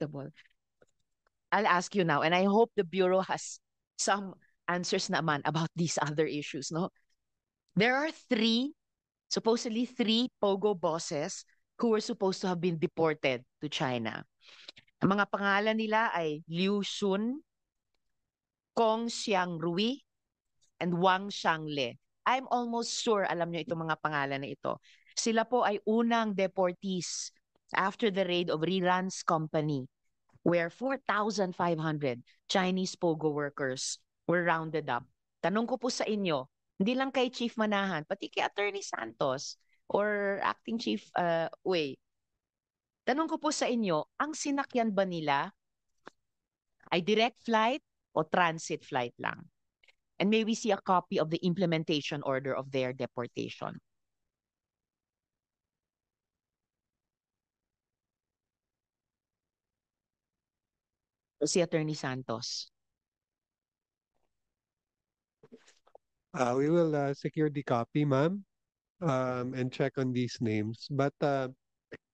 unacceptable. I'll ask you now, and I hope the Bureau has some answers naman about these other issues, no? There are supposedly three Pogo bosses who were supposed to have been deported to China. Ang mga pangalan nila ay Liu Xun, Kong Xiangrui, and Wang Xiangle. I'm almost sure alam nyo itong mga pangalan na ito. Sila po ay unang deportees after the raid of Riran's company where 4,500 Chinese Pogo workers were rounded up. Tanong ko po sa inyo, hindi lang kay Chief Manahan, pati kay Attorney Santos or Acting Chief Wei, tanong ko po sa inyo, ang sinakyan ba nila ay direct flight o transit flight lang? And may we see a copy of the implementation order of their deportation? Si Attorney Santos. We will secure the copy, ma'am, and check on these names. But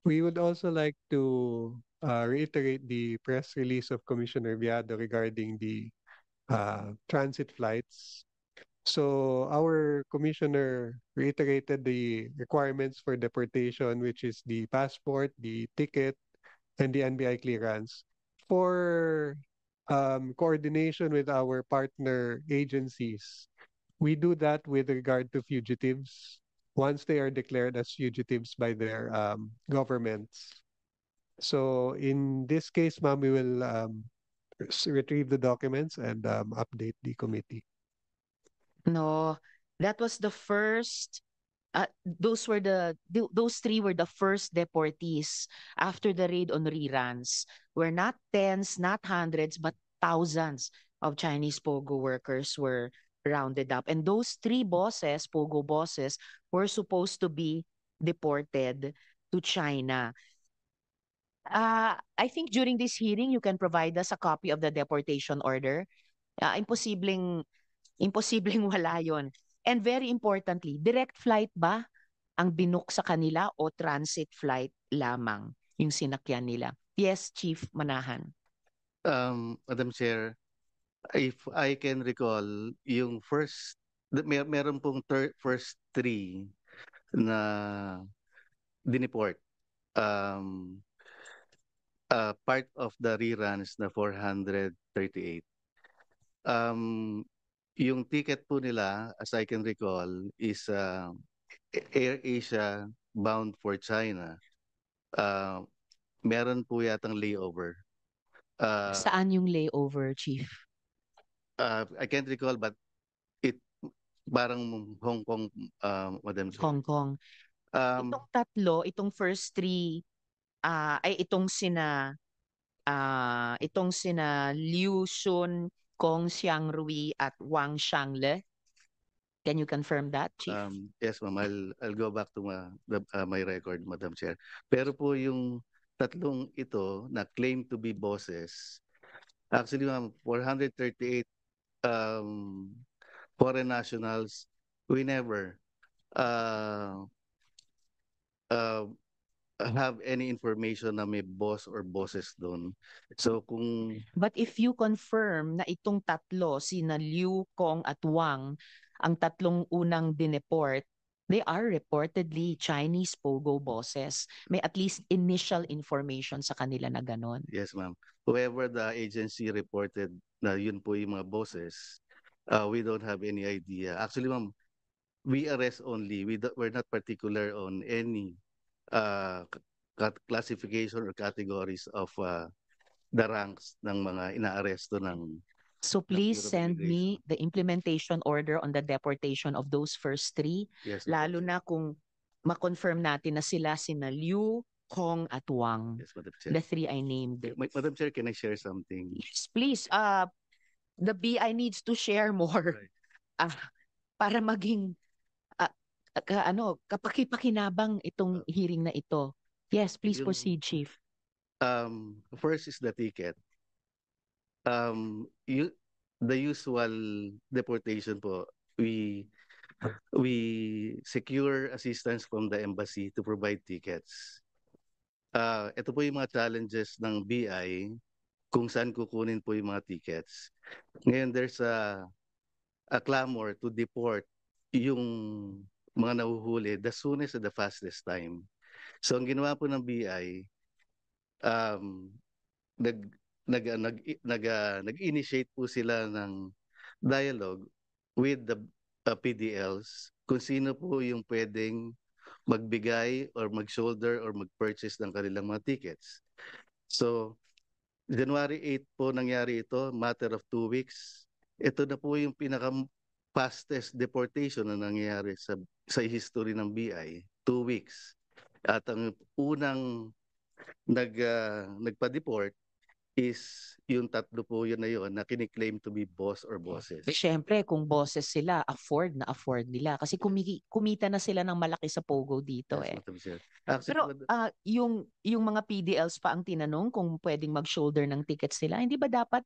we would also like to reiterate the press release of Commissioner Viado regarding the transit flights. So our commissioner reiterated the requirements for deportation, which is the passport, the ticket, and the NBI clearance. For coordination with our partner agencies, we do that with regard to fugitives once they are declared as fugitives by their governments. So in this case, ma'am, we will retrieve the documents and update the committee. No, that was the first. Those three were the first deportees after the raid on reruns. Were not tens, not hundreds, but thousands of Chinese Pogo workers were rounded up. And those three bosses, Pogo bosses, were supposed to be deported to China. I think during this hearing, you can provide us a copy of the deportation order. Imposibleng wala yon. And very importantly, direct flight ba ang binook sa kanila o transit flight lamang yung sinakyan nila? Yes, Chief Manahan. Madam Chair, if I can recall, yung meron pong first three na dineport. Part of the reruns na 438. Yung ticket po nila, as I can recall, is Air Asia bound for China. Meron po yatang layover. Saan yung layover, Chief? I can't recall, but it parang Hong Kong, Madam Chair. Hong Kong. Itong tatlo, itong first three, itong sina Liu Xun, Kong Xiangrui at Wang Xiangle. Can you confirm that, Chief? Yes, ma'am. I'll go back to my record, Madam Chair. Pero po yung tatlong ito na claim to be bosses, actually, ma'am, 438 foreign nationals, we never have any information na may boss or bosses doon. So kung... But if you confirm na itong tatlo, sina Liu, Kong at Wang, ang tatlong unang dineport, they are reportedly Chinese Pogo bosses. May at least initial information sa kanila na ganon. Yes, ma'am. Whoever the agency reported na yun po yung mga bosses, we don't have any idea. Actually, ma'am, we arrest only. We're not particular on any classification or categories of the ranks ng mga inaaresto ng... So please send me the implementation order on the deportation of those first three. Yes, lalo na kung ma-confirm natin na sila sina Liu, Kong at Wang. Yes, Madam Chair. The three I named. Madam Chair, can I share something? Yes, please. The BI needs to share more. Right. Para maging kapaki-pakinabang itong hearing na ito. Yes, please proceed, Chief. First is the ticket. The usual deportation po, we secure assistance from the embassy to provide tickets. ito po yung mga challenges ng BI kung saan kukunin po yung mga tickets. Ngayon, there's a clamor to deport yung mga nahuhuli the soonest and the fastest time. So ang ginawa po ng BI, um, nag nag-initiate po sila ng dialogue with the PDLs kung sino po yung pwedeng magbigay or mag-shoulder or mag-purchase ng kanilang mga tickets. So January 8 po nangyari ito, matter of 2 weeks. Ito na po yung pinaka fastest deportation na nangyayari sa history ng BI, 2 weeks. At ang unang nagpa-deport is yung tatlo po yun na yun na kiniklaim to be boss or bosses. Siyempre, kung bosses sila, afford nila. Kasi kumita na sila ng malaki sa Pogo dito Yes, eh. Madam Chair. Actually, Pero yung mga PDLs pa ang tinanong kung pwedeng mag-shoulder ng tickets sila, hindi ba dapat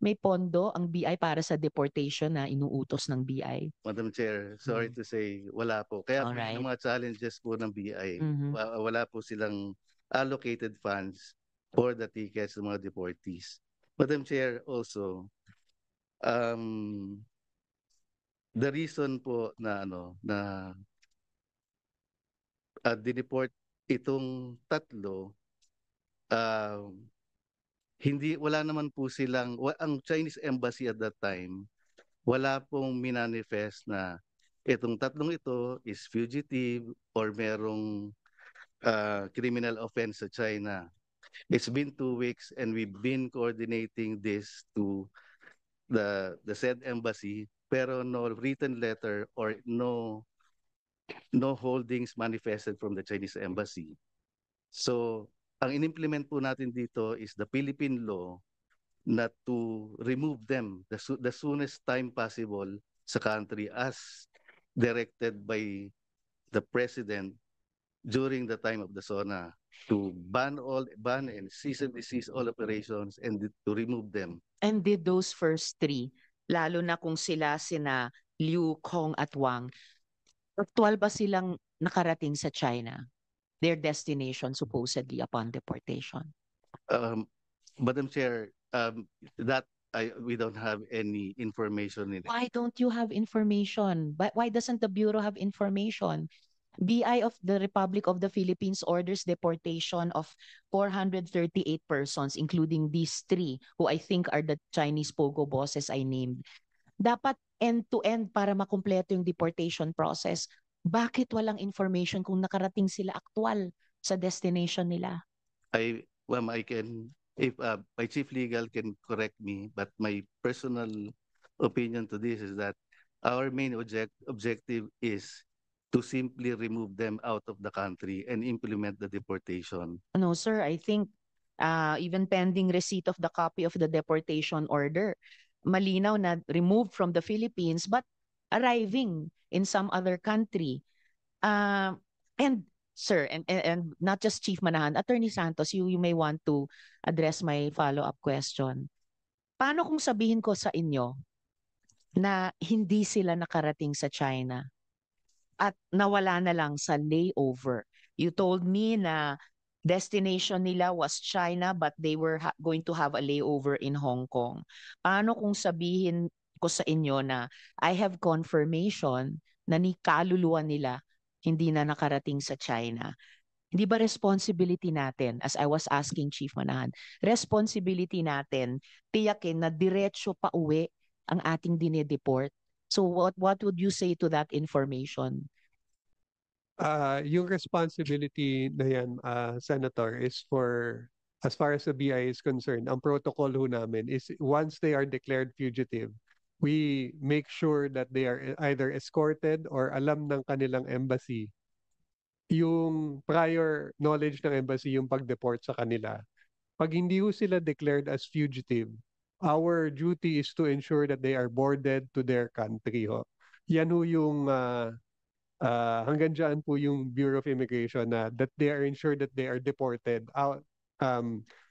may pondo ang BI para sa deportation na inuutos ng BI? Madam Chair, sorry to say, wala po. Kaya po Alright. yung mga challenges po ng BI, Mhm. wala po silang allocated funds for the tickets ng mga deportees. Madam Chair, also, um, the reason po na dineport itong tatlo, wala naman po silang ang Chinese embassy at that time wala pong minanifest na itong tatlong ito is fugitive or merong criminal offense sa China. It's been 2 weeks and we've been coordinating this to the said embassy, pero no written letter or no holdings manifested from the Chinese embassy. So, ang inimplement po natin dito is the Philippine law na to remove them the soonest time possible sa country as directed by the president during the time of the SONA to ban and cease and desist all operations and to remove them. And did those first three, lalo na kung sina Liu, Kong at Wang, actual ba silang nakarating sa China? Their destination supposedly upon deportation. Madam Chair, that we don't have any information in it. Why don't you have information? But why doesn't the Bureau have information? BI of the Republic of the Philippines orders deportation of 438 persons, including these three, who I think are the Chinese Pogo bosses I named. Dapat end-to-end para makumpleto yung deportation process. Bakit walang information kung nakarating sila aktual sa destination nila? I can, if my chief legal can correct me, but my personal opinion to this is that our main objective is to simply remove them out of the country and implement the deportation. No, sir, I think even pending receipt of the copy of the deportation order, malinaw na removed from the Philippines but arriving in some other country. And sir, and not just Chief Manahan, Attorney Santos, you may want to address my follow-up question. Paano kung sabihin ko sa inyo na hindi sila nakarating sa China at nawala na lang sa layover? You told me na destination nila was China but they were going to have a layover in Hong Kong. Paano kung sabihin ko sa inyo na I have confirmation na ni kaluluwa nila hindi na nakarating sa China? Hindi ba responsibility natin, as I was asking Chief Manahan, responsibility natin tiyakin na diretso pa uwi ang ating dinedeport? So what would you say to that information? Yung responsibility na yan, Senator, is for, as far as the BI is concerned, ang protocol ho namin is once they are declared fugitive, we make sure that they are either escorted or alam ng kanilang embassy yung prior knowledge ng embassy yung pag-deport sa kanila. Pag hindi ho sila declared as fugitive, our duty is to ensure that they are boarded to their country ho. Yan ho yung hanggang dyan po yung Bureau of Immigration na that they are ensured that they are deported out,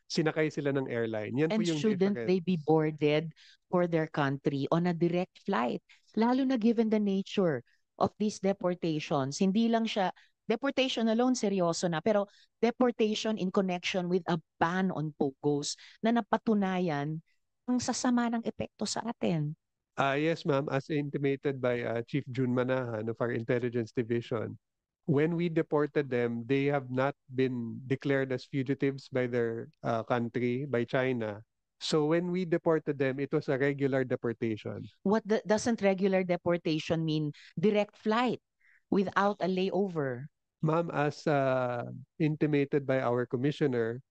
sinakay sila ng airline. Yan po And yung shouldn't difference. they be boarded for their country on a direct flight? Lalo na given the nature of these deportations. Hindi lang siya deportation alone, seryoso na. Pero deportation in connection with a ban on POGOs na napatunayan ang sasama ng epekto sa atin. Yes, ma'am. As intimated by Chief Jun Manahan of our Intelligence Division, when we deported them, they have not been declared as fugitives by their country, by China. So when we deported them, it was a regular deportation. Doesn't regular deportation mean direct flight without a layover? Ma'am, as intimated by our commissioner,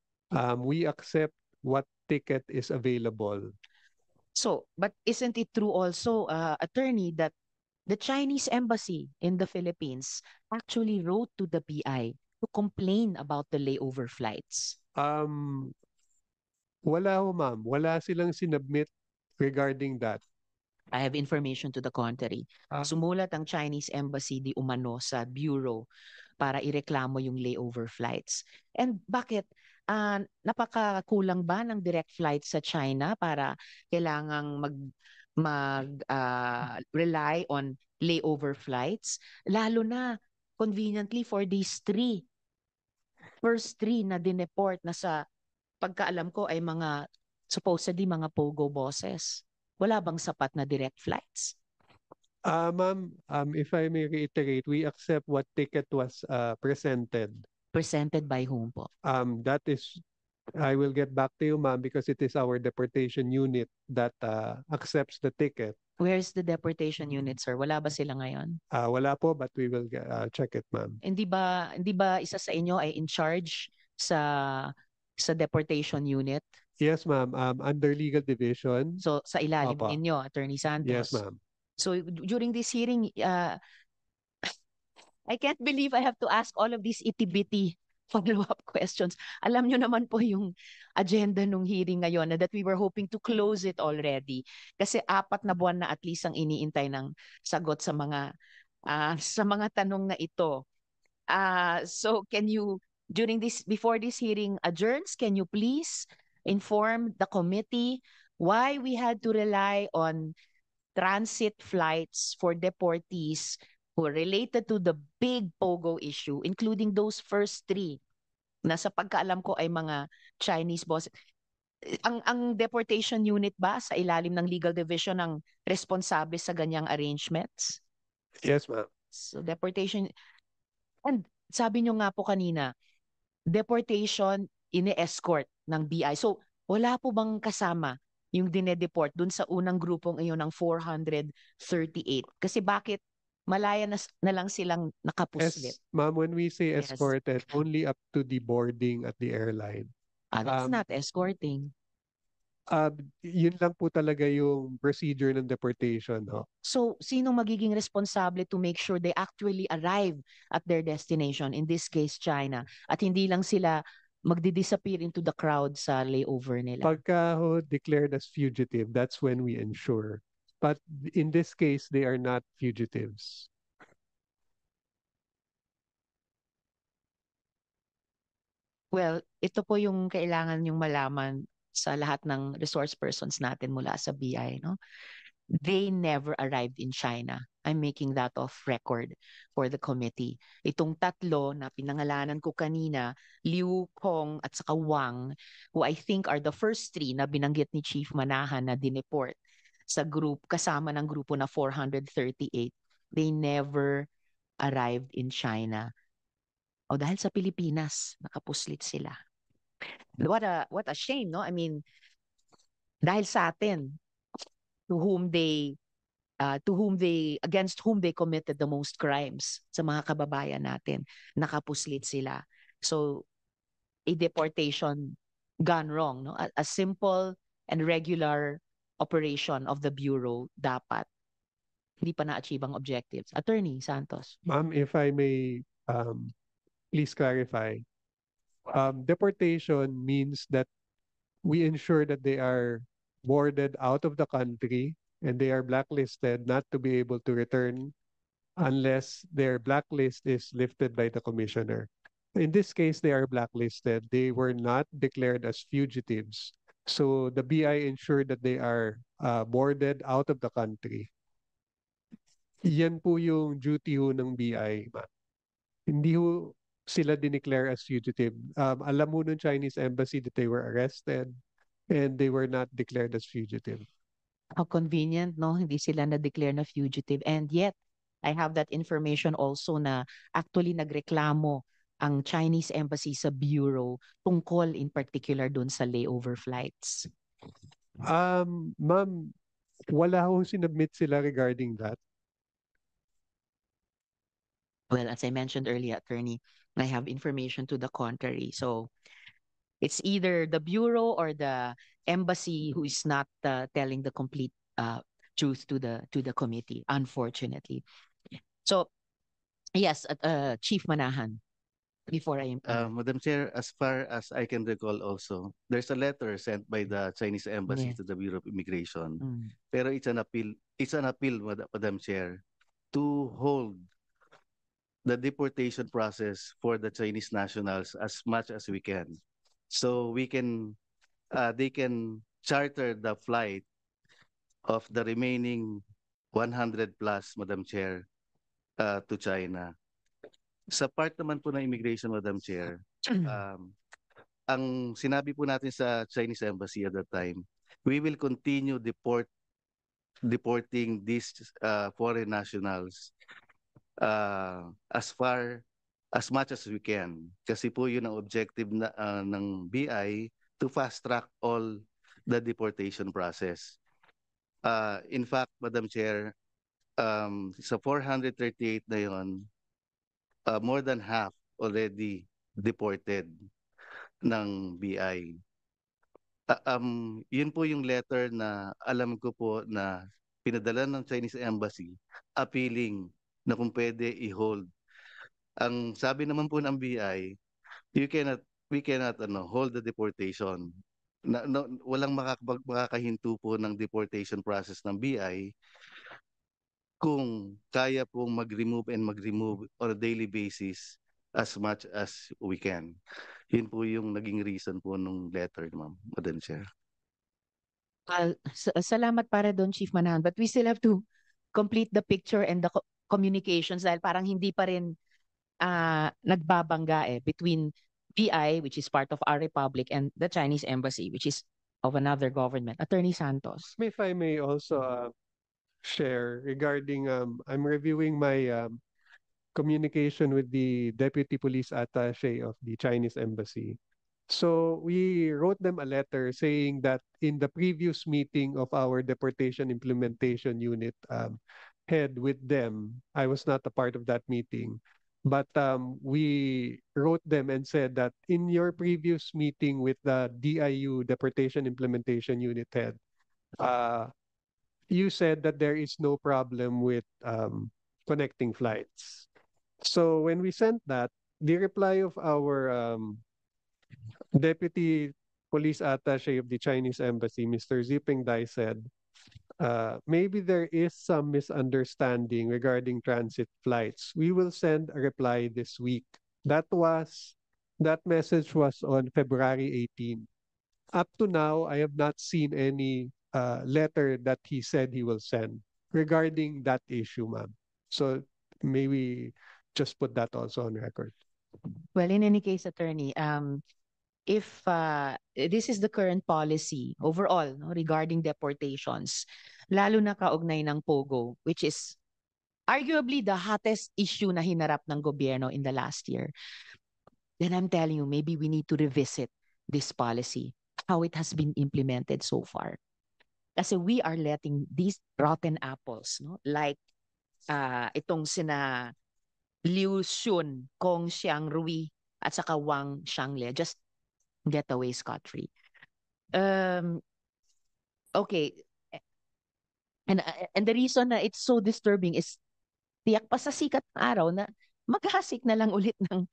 we accept what ticket is available. So, but isn't it true also, attorney, that the Chinese embassy in the Philippines actually wrote to the BI to complain about the layover flights? Wala ho, ma'am. Wala silang sinubmit regarding that. I have information to the contrary. Sumulat ang Chinese embassy di umano sa bureau para ireklamo yung layover flights. And bakit? Napakakulang ba ng direct flights sa China para kailangang rely on layover flights? Lalo na conveniently for these first three na dineport na sa pagkaalam ko ay mga supposedly mga POGO bosses. Wala bang sapat na direct flights? Ma'am, if I may reiterate, we accept what ticket was presented. Presented by whom po? That is, I will get back to you, ma'am, because it is our deportation unit that accepts the ticket. Where's the deportation unit, sir? Wala ba sila ngayon? Wala po, but we will check it, ma'am. Hindi ba isa sa inyo ay in charge sa deportation unit? Yes, ma'am. Under legal division. So sa ilalim Opo. ninyo, Attorney Santos. Yes, ma'am. So during this hearing, I can't believe I have to ask all of these itty-bitty follow-up questions. Alam nyo naman po yung agenda nung hearing ngayon na that we were hoping to close it already. Kasi 4 na buwan na at least ang iniintay ng sagot sa mga tanong na ito. So can you, before this hearing adjourns, can you please inform the committee why we had to rely on transit flights for deportees who are related to the big POGO issue, including those first 3 na sa pagkaalam ko ay mga Chinese bosses. Ang deportation unit ba sa ilalim ng legal division ang responsable sa ganyang arrangements? Yes, ma'am. So deportation, and sabi nyo nga po kanina, deportation ini-escort ng BI. So wala po bang kasama yung dinedeport dun sa unang grupong iyon ng 438? Kasi bakit malaya na lang silang nakapuslit? Ma'am, when we say Yes. escorted, only up to the boarding at the airline. That's not escorting. Yun lang po talaga yung procedure ng deportation. No? So, sino magiging responsable to make sure they actually arrive at their destination, in this case, China, at hindi lang sila magdi-disappear into the crowd sa layover nila? Pagka ho declared as fugitive, that's when we ensure. But in this case, they are not fugitives. Well, ito po yung kailangan yung malaman sa lahat ng resource persons natin mula sa BI, no? They never arrived in China. I'm making that off record for the committee. Itong 3 na pinangalanan ko kanina, Liu, Kong at saka Wang, who I think are the first 3 na binanggit ni Chief Manahan na dineport sa kasama ng grupo na 438, they never arrived in China. O dahil sa Pilipinas, nakapuslit sila. What a shame, no? I mean, dahil sa atin, against whom they committed the most crimes, sa mga kababayan natin, nakapuslit sila. So, a deportation gone wrong, no? A simple and regular operation of the Bureau dapat hindi pa na-achieve ang objectives. Attorney Santos. Ma'am, if I may please clarify. Deportation means that we ensure that they are boarded out of the country and they are blacklisted not to be able to return unless their blacklist is lifted by the commissioner. In this case, they are blacklisted. They were not declared as fugitives. So the BI ensured that they are boarded out of the country. Yan po yung duty ho ng BI, ma'am. hindi ho sila dineclare as fugitive. Alam mo ng Chinese embassy that they were arrested and they were not declared as fugitive. How convenient, no? Hindi sila na-declare na fugitive. And yet, I have that information also na actually nagreklamo ang Chinese embassy sa bureau tungkol in particular doon sa layover flights. Ma'am, wala ho sinubmit sila regarding that. Well, as I mentioned earlier, attorney, I have information to the contrary. So it's either the bureau or the embassy who is not telling the complete truth to the committee, unfortunately. So yes, Chief Manahan, before I Madam Chair, as far as I can recall also, there's a letter sent by the Chinese embassy Yeah. to the Bureau of Immigration. Mm. Pero it's an appeal, Madam Chair, to hold the deportation process for the Chinese nationals as much as we can. So they can charter the flight of the remaining 100 plus, Madam Chair, to China. Sa part naman po ng immigration, Madam Chair, ang sinabi po natin sa Chinese embassy at that time, we will continue deporting these foreign nationals as much as we can. Kasi po yun ang objective ng BI to fast track all the deportation process. In fact, Madam Chair, sa 438 na yon, more than half already deported ng BI. Yun po yung letter na alam ko po na pinadala ng Chinese Embassy appealing na kung pwede i-hold. Ang sabi naman po ng BI, we cannot hold the deportation. Walang makakahinto po ng deportation process ng BI kung kaya pong mag-remove on a daily basis as much as we can. Yun po yung naging reason po nung letter, ma'am, Madam Chair. Salamat para doon, Chief Manahan. But we still have to complete the picture and the communications dahil parang hindi pa rin nagbabangga between PI, which is part of our republic, and the Chinese embassy, which is of another government. Attorney Santos. If I may also share regarding, I'm reviewing my communication with the Deputy Police Attaché of the Chinese Embassy. So we wrote them a letter saying that in the previous meeting of our deportation implementation unit head with them, I was not a part of that meeting, but we wrote them and said that in your previous meeting with the DIU deportation implementation unit head, you said that there is no problem with connecting flights. So when we sent that, the reply of our Deputy Police Attaché of the Chinese Embassy, Mr. Ziping Dai, said, maybe there is some misunderstanding regarding transit flights. We will send a reply this week. That message was on February 18. Up to now, I have not seen any letter that he said he will send regarding that issue, ma'am. So maybe just put that also on record. Well, in any case, attorney, if this is the current policy overall, no, regarding deportations, lalo na kaugnay ng POGO, which is arguably the hottest issue na hinarap ng gobyerno in the last year, then I'm telling you, maybe we need to revisit this policy, how it has been implemented so far. Kasi we are letting these rotten apples, no, like itong sina Liu Xun, Kong Xiangrui, at saka Wang Xiangle, just get away scot-free. Okay. And the reason na it's so disturbing is tiyak pa sa sikat ng araw na maghasik na lang ulit ng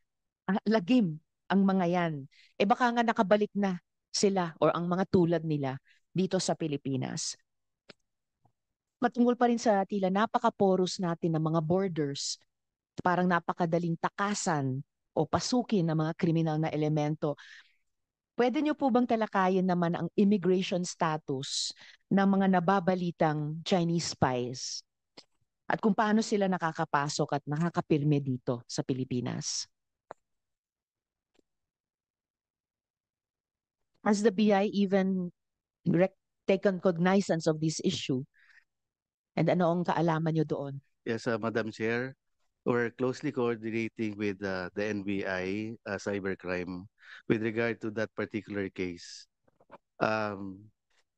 lagim ang mga yan. Baka nga nakabalik na sila or ang mga tulad nila dito sa Pilipinas. Matungkol pa rin sa tila napaka-porous natin ng mga borders, parang napakadaling takasan o pasukin ng mga kriminal na elemento. Pwede niyo po bang talakayin naman ang immigration status ng mga nababalitang Chinese spies At kung paano sila nakakapasok at nakakapirme dito sa Pilipinas. Has the BI even taken cognizance of this issue? And ano ang kaalaman nyo doon? Yes, Madam Chair, we're closely coordinating with the NBI cybercrime with regard to that particular case.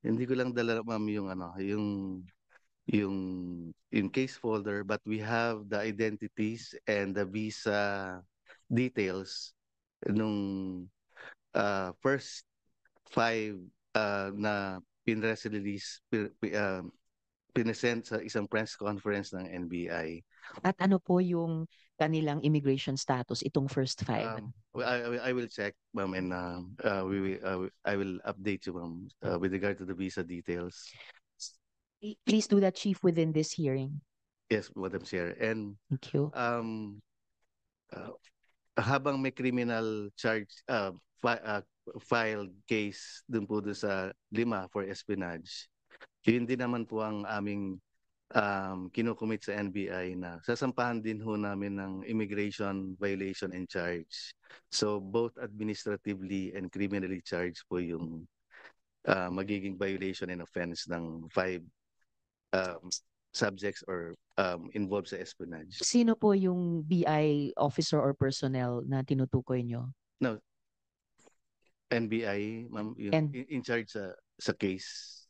Hindi ko lang dala, ma'am, yung case folder, but we have the identities and the visa details nung first 5 na pinress release, pinesent sa isang press conference ng NBI. At ano po yung kanilang immigration status, itong first 5? I will check, ma'am, and I will update you, ma'am, with regard to the visa details. Please do that, Chief, within this hearing. Yes, Madam Chair. And Thank you. habang may criminal charge filed case dun po dun sa 5 for espionage, yun din naman po ang aming kinukumit sa NBI na sasampahan din ho namin ng immigration violation and charge. So both administratively and criminally charged po yung magiging violation and offense ng 5 subjects or involved sa espionage. Sino po yung BI officer or personnel na tinutukoy nyo? No, NBI, ma'am, And- in charge sa case.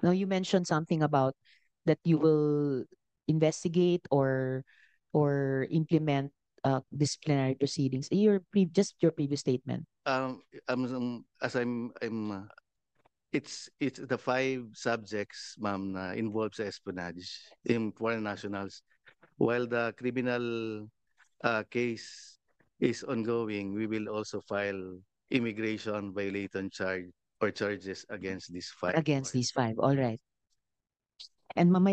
Now, you mentioned something about that you will investigate or implement disciplinary proceedings. Just your previous statement. As it's the 5 subjects, ma'am, na involved sa espionage in foreign nationals. While the criminal case is ongoing, we will also file immigration violation charges against these 5. Against these 5. All right. And mamaya